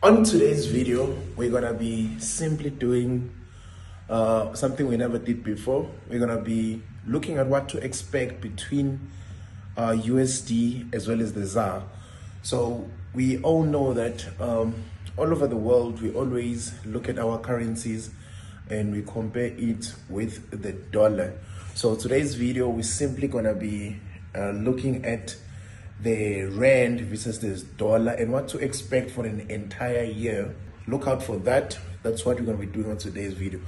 On today's video, we're gonna be simply doing something we never did before. We're gonna be looking at what to expect between USD as well as the ZAR. So we all know that all over the world, we always look at our currencies and we compare it with the dollar. So today's video, we're simply gonna be looking at the rand versus the dollar and what to expect for an entire year. Look out for that. That's what we're going to be doing on today's video.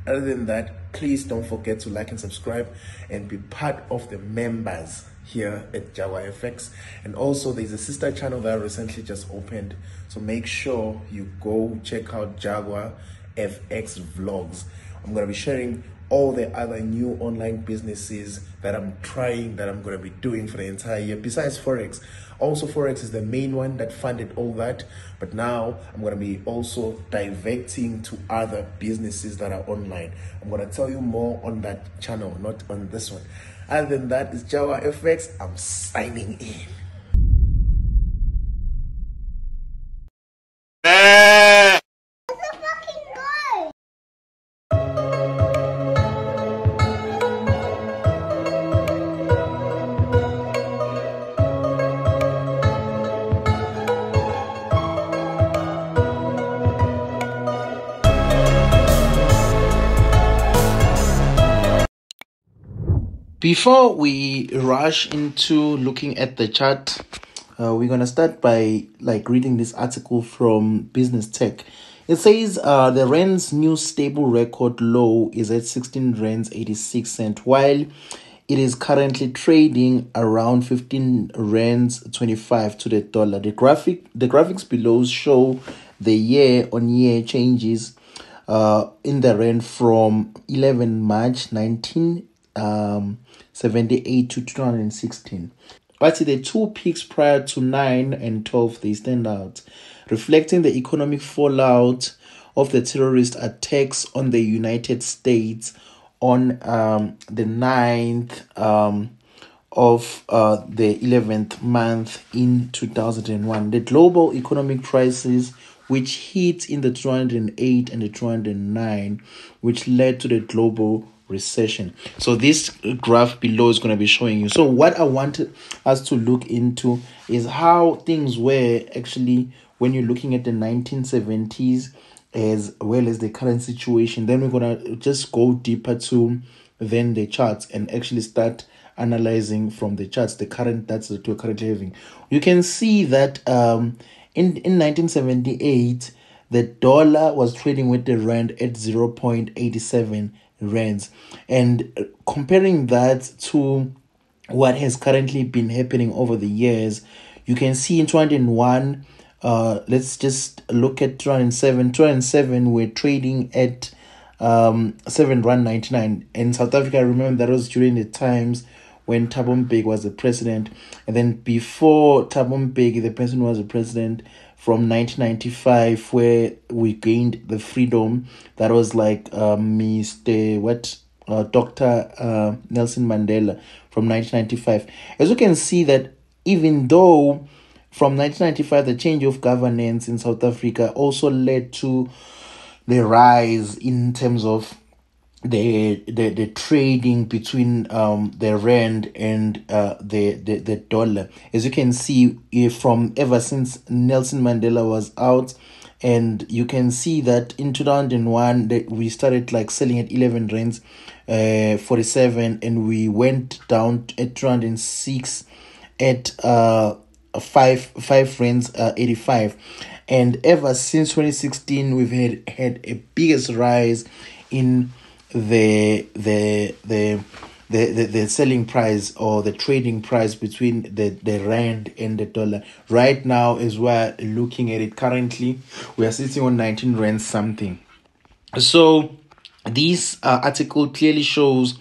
Other than that, please don't forget to like and subscribe and be part of the members here at Jaguar FX. And also there's a sister channel that I recently just opened, so make sure you go check out Jaguar FX vlogs. I'm going to be sharing all the other new online businesses that I'm going to be doing for the entire year, besides Forex. Also, Forex is the main one that funded all that, but now I'm going to be also diverting to other businesses that are online. I'm going to tell you more on that channel, not on this one. Other than that, it's Jaguar FX. I'm signing in. Before we rush into looking at the chart, we're going to start by reading this article from Business Tech. It says the rand's new stable record low is at 16 rands 86 cent, while it is currently trading around 15 rands 25 to the dollar. The graphics below show the year-on-year changes in the rand from 11 March 1978 to 2016. But the two peaks prior to 9 and 12, they stand out, reflecting the economic fallout of the terrorist attacks on the United States on the 9th of the 11th month in 2001. The global economic crisis, which hit in the 2008 and the 2009, which led to the global recession. So this graph below is going to be showing you. So what I wanted us to look into is how things were actually when you're looking at the 1970s as well as the current situation. Then we're going to just go deeper to then the charts and actually start analyzing from the charts that's that we're currently having. You can see that in 1978 the dollar was trading with the rand at 0.87 rands, and comparing that to what has currently been happening over the years, you can see in 2001, let's just look at 2007 we're trading at 7 rand 99. In South Africa, I remember that was during the times when Thabo Mbeki was the president, and then before Thabo Mbeki, the president was the president from 1995, where we gained the freedom. That was Dr. Nelson Mandela from 1995. As you can see that even though from 1995 the change of governance in South Africa also led to the rise in terms of the trading between the rand and the dollar. As you can see, from ever since Nelson Mandela was out, and you can see that in 2001 that we started selling at 11 rands 47, and we went down at 206 at 5 rands 85, and ever since 2016 we've had a biggest rise in the selling price or the trading price between the rand and the dollar. Right now, as we're looking at it currently, we are sitting on 19 rand something. So this article clearly shows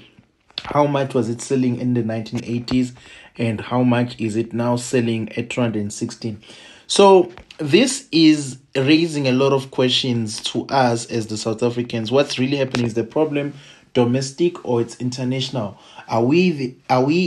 how much was it selling in the 1980s and how much is it now selling at 216. So this is raising a lot of questions to us as the South Africans. What's really happening? Is the problem domestic or it's international? Are we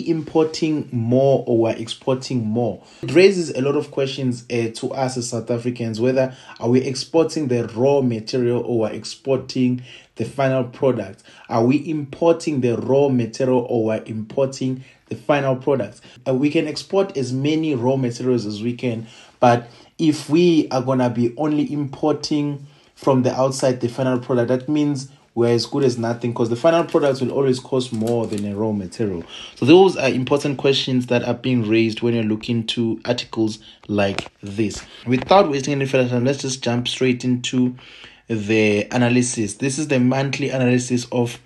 importing more or we're exporting more? It raises a lot of questions to us as South Africans, whether are we exporting the raw material or we're exporting the final product? Are we importing the raw material or we're importing the final product? We can export as many raw materials as we can, but if we are going to be only importing from the outside the final product, that means we're as good as nothing, because the final products will always cost more than a raw material. So those are important questions that are being raised when you're looking to articles like this. Without wasting any further time, let's just jump straight into the analysis. This is the monthly analysis of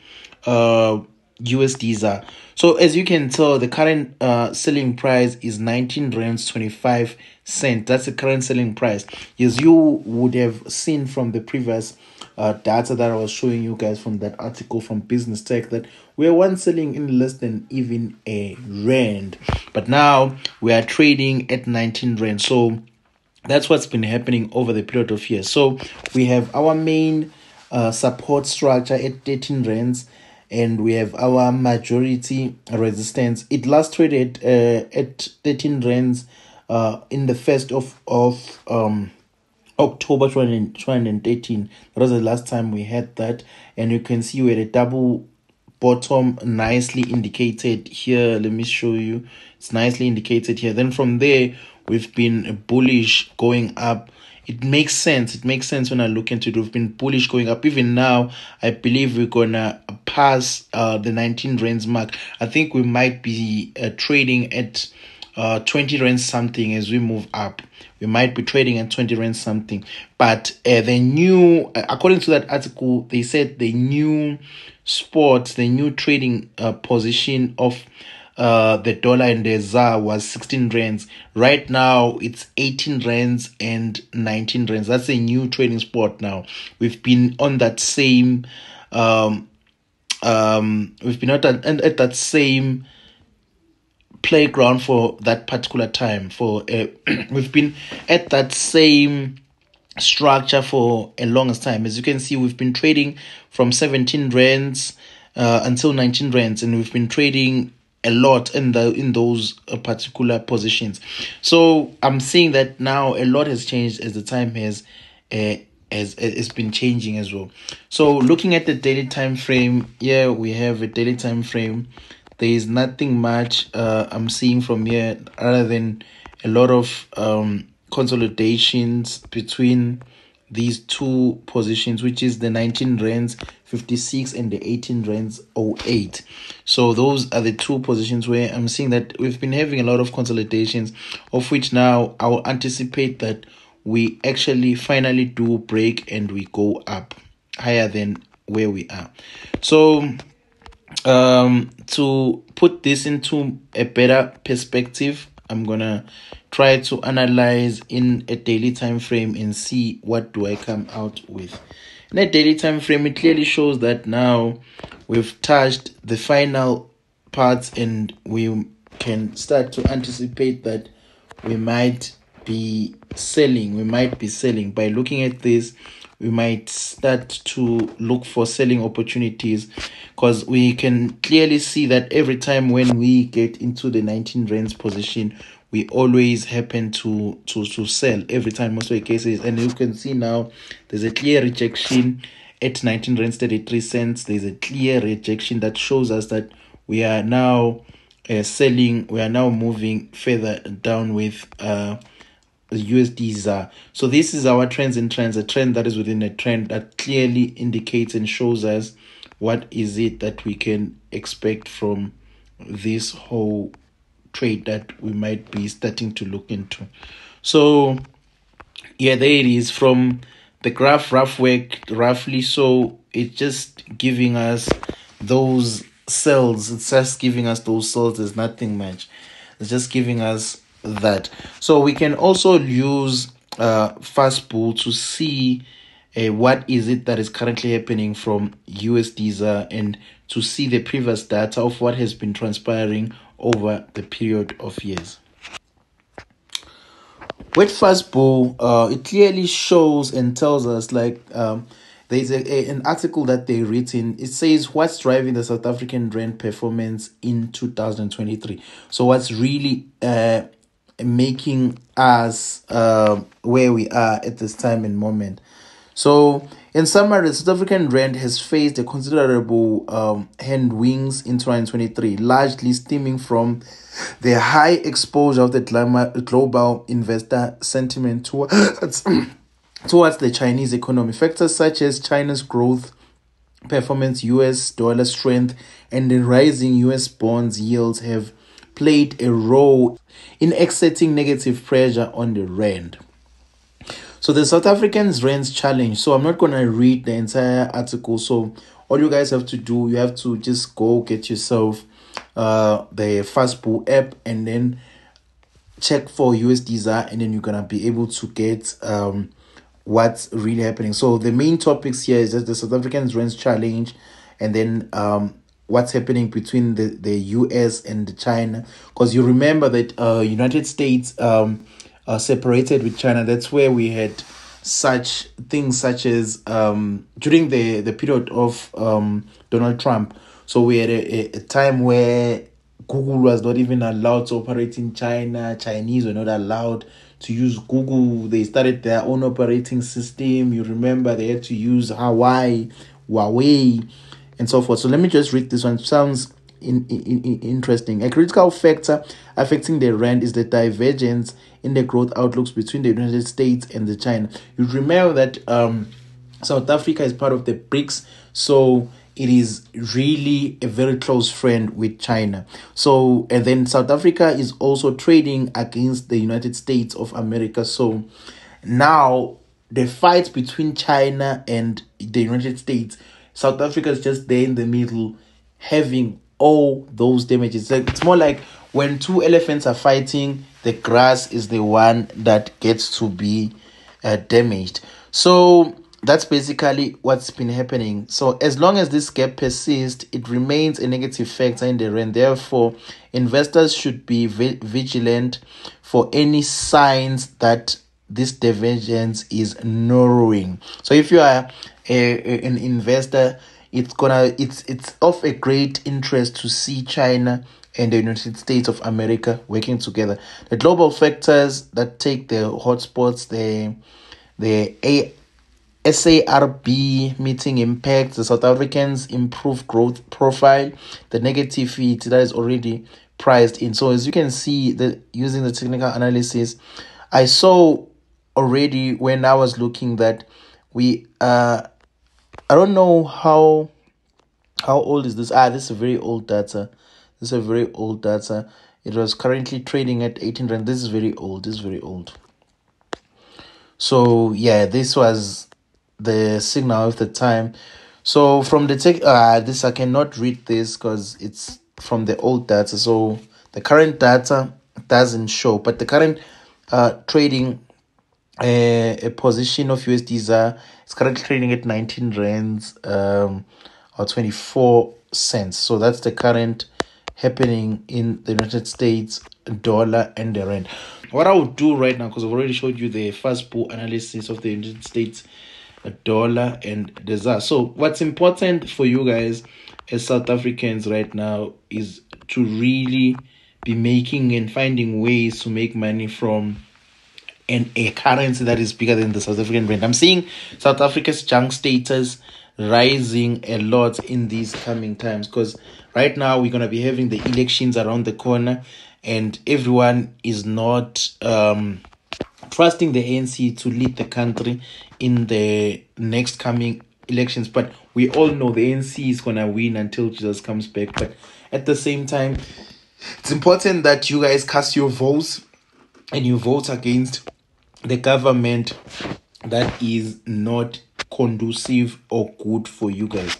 Usdzar. So as you can tell, the current selling price is 19 rands 25 cents. That's the current selling price. As you would have seen from the previous data that I was showing you guys from that article from Business Tech, that we were once selling in less than even a rand, but now we are trading at 19 rand. So that's what's been happening over the period of years. So we have our main support structure at 13 rands, and we have our majority resistance. It last traded at 13 rands in the 1st of October 2013. That was the last time we had that, and you can see we had a double bottom nicely indicated here. Let me show you. It's nicely indicated here. Then from there we've been bullish going up. It makes sense. It makes sense when I look into it. We've been bullish going up. Even now, I believe we're gonna pass the 19 rands mark. I think we might be trading at 20 rands something as we move up. We might be trading at 20 rands something. But the new, according to that article, they said the new the new trading position of the dollar and the ZAR was 16 rands. Right now it's 18 rands and 19 rands. That's a new trading spot now. We've been on that same we've been at that same playground for that particular time. For we've been at that same structure for a longest time. As you can see, we've been trading from 17 rands until 19 rands, and we've been trading a lot in those particular positions. So I'm seeing that now a lot has changed as the time has been changing as well. So looking at the daily time frame, here we have a daily time frame. There is nothing much I'm seeing from here other than a lot of consolidations between these two positions, which is the 19 rands 56 and the 18 rands 08. So those are the two positions where I'm seeing that we've been having a lot of consolidations, of which now I will anticipate that we actually finally do break and we go up higher than where we are. So to put this into a better perspective, I'm gonna try to analyze in a daily time frame and see what do I come out with. In a daily time frame, it clearly shows that now we've touched the final parts and we can start to anticipate that we might be selling. By looking at this, we might start to look for selling opportunities, because we can clearly see that every time when we get into the 19 rands position, we always happen to sell every time, most of the cases. And you can see now there's a clear rejection at 19 rands 33 cents. There's a clear rejection that shows us that we are now selling. We are now moving further down with USDZAR. So this is our trends and trends, a trend that is within a trend that clearly indicates and shows us what is it that we can expect from this whole trade that we might be starting to look into. So yeah, there it is from the graph, roughly. So it's just giving us those cells. It's just giving us those cells. There's nothing much. It's just giving us that. So we can also use FASTBULL to see what is it that is currently happening from USDZAR and to see the previous data of what has been transpiring over the period of years. With FASTBULL, it clearly shows and tells us like there's an article that they written. It says what's driving the South African rand performance in 2023. So what's really making us where we are at this time and moment. So in summary, the South African rand has faced a considerable headwinds in 2023, largely stemming from the high exposure of the global investor sentiment towards towards the Chinese economy. Factors such as China's growth performance, US dollar strength, and the rising US bonds yields have played a role in exerting negative pressure on the rand. So the South Africans rand's challenge. So I'm not going to read the entire article. So all you guys have to do, you have to just go get yourself the FASTBULL app and then check for Usdzar, and then you're going to be able to get what's really happening. So the main topics here is just the South Africans rand's challenge, and then what's happening between the US and China, because you remember that United States separated with China. That's where we had such things such as during the period of Donald Trump. So we had a time where Google was not even allowed to operate in China. Chinese were not allowed to use Google. They started their own operating system. You remember they had to use Huawei, and so forth. So let me just read this one. It sounds interesting. A critical factor affecting the rand is the divergence in the growth outlooks between the United States and the China. You remember that South Africa is part of the BRICS, so it is really a very close friend with China. So, and then South Africa is also trading against the United States of America. So now the fight between China and the United States, South Africa is just there in the middle, having all those damages. It's more like when two elephants are fighting, the grass is the one that gets to be damaged. So that's basically what's been happening. So as long as this gap persists, it remains a negative factor in the rand. Therefore, investors should be vigilant for any signs that this divergence is narrowing. So if you are an investor, it's of a great interest to see China and the United States of America working together. The global factors that take the hotspots, the SARB meeting impact, the South Africans' improved growth profile, the negative feed that is already priced in. So as you can see, using the technical analysis, I saw already when I was looking that we I don't know how old is this. This is very old data. This is very old data. It was currently trading at 18 rand. This is very old. So yeah, this was the signal of the time. So from the this I cannot read this because it's from the old data. So the current data doesn't show, but the current trading a position of Usdzar is currently trading at 19 rands or 24 cents. So that's the current happening in the United States dollar and the rand. What I would do right now, because I've already showed you the FASTBULL analysis of the United States dollar and the ZAR. So what's important for you guys as South Africans right now is to really be making and finding ways to make money from a currency that is bigger than the South African rand. I'm seeing South Africa's junk status rising a lot in these coming times, because right now we're going to be having the elections around the corner, and everyone is not trusting the ANC to lead the country in the next coming elections. But we all know the ANC is going to win until Jesus comes back. But at the same time, it's important that you guys cast your votes and you vote against the government that is not conducive or good for you guys.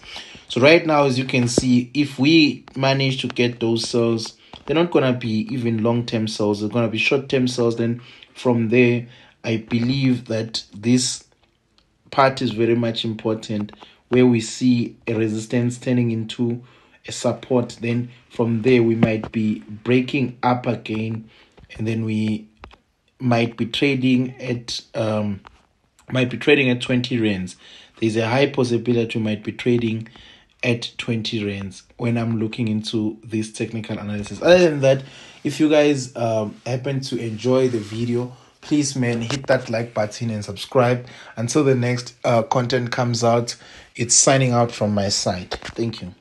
So right now, as you can see, if we manage to get those sales, they're not going to be even long-term sales. They're going to be short-term sales. Then from there, I believe that this part is very much important, where we see a resistance turning into a support. Then from there, we might be breaking up again, and then we might be trading at might be trading at 20 rands. There's a high possibility you might be trading at 20 rands when I'm looking into this technical analysis. Other than that, if you guys happen to enjoy the video, please, man, hit that like button and subscribe. Until the next content comes out, it's signing out from my side. Thank you.